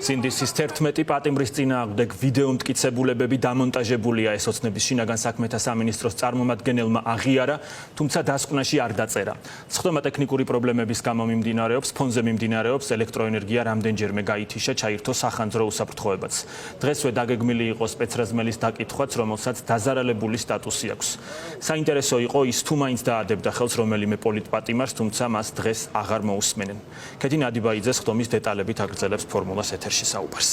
Წინდისის 11 პატიმრის წინააღმდეგ ვიდეო მტკიცებულებები დამონტაჟებულია ესოცნების შინაგან საქმეთა სამინისტროს წარმომადგენელმა აღიარა, თუმცა დასკვნაში არ დაწერა. Სხდომა ტექნიკური პრობლემების გამო მიმდინარეობს, ფონზე მიმდინარეობს ელექტროენერგია რამდენჯერმე გაითიშა, ჩაირთო სახანძრო უსაფრთხოებაც. დღესვე დაგეგმილი იყო სპეცრაზმელის დაკითხვაც, რომელსაც დაზარალებული სტატუსი აქვს. საინტერესო იყო ის თუ მაინც დაადებდა ხელს რომელიმე პოლიტპატიმარს, თუმცა მას დღეს აღარ მოусმენენ. ქეთი ნადიბაიძე სხდომის დეტალებით აგრძელებს ფორმულას ეთერში საუბარს.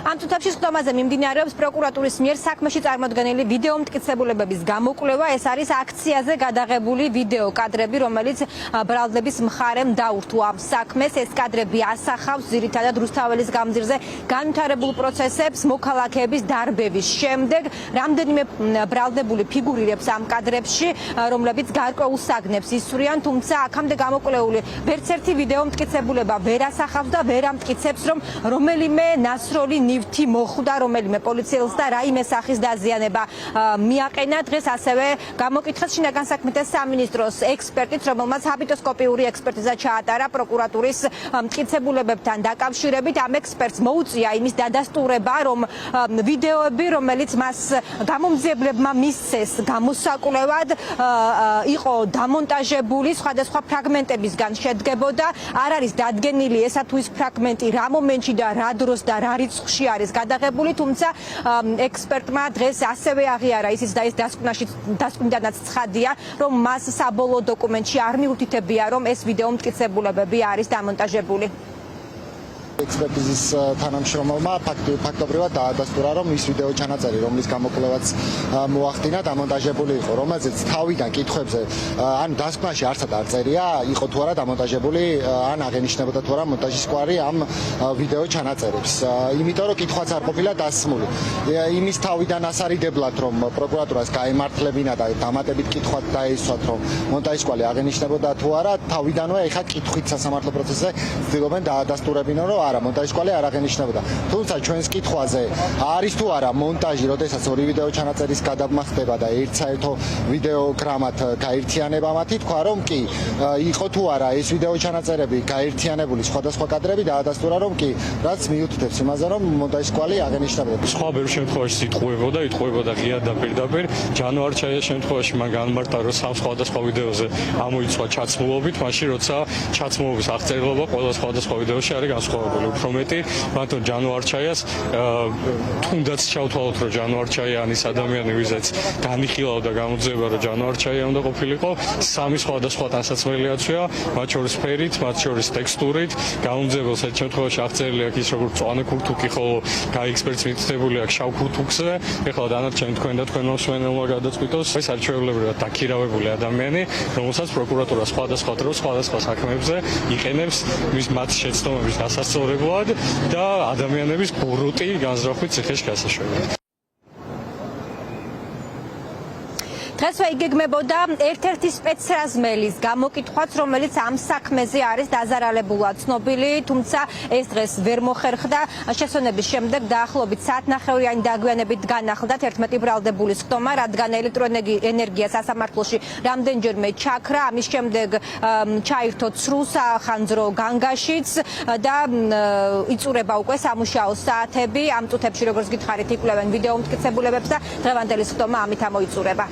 Am თუთებში სხდომაზე მიმდინარეობს პროკურატურის მიერ საქმეში წარმოდგენილი ვიდეო მტკიცებულებების გამოკვლევა. ეს არის აქციაზე გადაღებული ვიდეო კადრები, რომელიც ბრალდების მხარემ დაურთო ამ საქმეს. ეს კადრები ასახავს ძირითადად რუსთაველის გამზირზე განვითარებულ პროცესებს მოქალაქეების დარბევის შემდეგ. რამდენიმე ბრალდებული ფიგურირებს ამ კადრებში, რომლებიც გარკვეულ საგნებს ისვრიან, თუმცა აქამდე გამოკვლეული ვერც ერთი ვიდეო მტკიცებულება ვერ ასახავს და ვერ ამტკიცებს, რომ რომელიმე ნასროლი ნივთი მოხვდა რომელიმე პოლიციელს და რაიმე სახის დაზიანება მიაყენა. დღეს ასევე გამოკითხეს შინაგან საქმეთა სამინისტროს ექსპერტიც, რომელმაც ჰაბიტოსკოპიური ექსპერტიზა ჩაატარა პროკურატურის მტკიცებულებებთან დაკავშირებით. ამ ექსპერტს მოუწია იმის დადასტურება, რომ ვიდეოები, რომელიც მას გამომძიებლებმა მისცეს გამოსაკვლევად, იყო დამონტაჟებული, სხვადასხვა ფრაგმენტებისგან შედგებოდა. არ არის დადგენილი ესა თუ ის ფრაგმენტი რა მომენტში და რა დროს და რა რიცხვში არის გადაღებული, თუმცა ექსპერტმა დღეს ასევე აღიარა ისიც და ეს დასკვნიდანაც ცხადია, რომ მას საბოლოო დოკუმენტში არ მიუთითებია, რომ ეს ვიდეო მტკიცებულებები არის დამონტაჟებული. ექსპერტიზის თანამშრომელმა ფაქტობრივად დაადასტურა, რომ ის ვიდეო ჩანაწერი, რომლის გამოკვლევაც მოახდინა, დამონტაჟებული იყო, რომელზეც თავიდან კითხვებზე ან დასკვნაში არცად არ წერია, იყო თუ არა დამონტაჟებული, ან აღენიშნებოდა თუ არა მონტაჟის კვარი ამ ვიდეო ჩანაწერებს. იმიტომ რომ კითხვაც არ ყოფილა დასმული. იმის თავიდან ასარიდებლად, რომ პროკურატურას გაემართლებინა და დამატებით კითხვაც დაესვათ, რომ მონტაჟის კვალი აღენიშნებოდა თუ არა, თავიდანვე ეხა კითხვით სასამართლო პროცესზე ცდილობენ დაადასტურებინონ, რომ არა მონტაჟის კვალი არ აღენიშნებოდა. თუმცა ჩვენს კითხვაზე არის თუ არა მონტაჟი, როდესაც ორი ვიდეო ჩანაწერის გადაბმა ხდება და ერთსაერთო ვიდეოგრამად გაერთიანება მათი, თქვა რომ კი იყო თუ არა ეს ვიდეო ჩანაწერები გაერთიანებული სხვადასხვა კადრები, დაადასტურა რომ კი, რაც მიუთითებს იმაზე, რომ მონტაჟის კვალი აღენიშნებოდა. სხვა ბევრ შემთხვევაში იტყუებოდა ღია და პირდაპირ. ჯანვარ-ჩაიას შემთხვევაში მან განმარტა, რომ სამ სხვადასხვა ვიდეოზე ამოიცვა ჩაცმულობით, მაშინ როცა ჩაცმულობის აღწერილობა ყველა სხვადასხვა ვიდეოში არის განსხვავებული. უფრო მეტი, მათო ჯანვარ-ჩაიას თუნდაც ჩავთვალოთ, რომ ჯანვარ-ჩაია ის ადამიანი, ვიზაც განიხილავდა გამოძიება, რომ ჯანვარ-ჩაია უნდა ყოფილიყო, სამი სხვადასხვა ტანსაცმელი აცვია, მათ შორის ფერით, მათ შორის ტექსტურით, გამოძიებელს ერთ შემთხვევაში აღწერილი აქვს ის, როგორც წვანე ქურთუკი, ხოლო გაექსპერტს მითითებული აქვს შავ ქურთუკზე. ეხლა დანარჩენი თქვენ და თქვენ მოსმენელმა გადაწყვიტოს, ეს არჩევლებრივად დაქირავებული ადამიანი, რომელსაც პროკურატურა სხვადასხვა დროს სხვადასხვა საქმეებზე იყენებს მათ შეცდომების გასასწორებლად და ადამიანების ბოროტი განზრახვით ციხეში გასაშვებად. დღესვე იგეგმებოდა ერთ-ერთი სპეცრაზმელის გამოკითხვაც, რომელიც ამ საქმეზე არის დაზარალებულად ცნობილი, თუმცა ეს დღეს ვერ მოხერხდა. შესვენების შემდეგ დაახლოებით საათნახევრიანი დაგვიანებით განახლდა 11 ბრალდებული სხდომა, რადგან ელექტროენერგია სასამართლოში რამდენჯერმე ჩაქრა, ამის შემდეგ ჩაირთო ცრუ სახანძრო განგაშიც და იწურება უკვე სამუშაო საათები. ამ წუთებში, როგორც გითხარით, იკვლევენ ვიდეო მტკიცებულებებს და დღევანდელი სხდომა ამით ამოიწურება.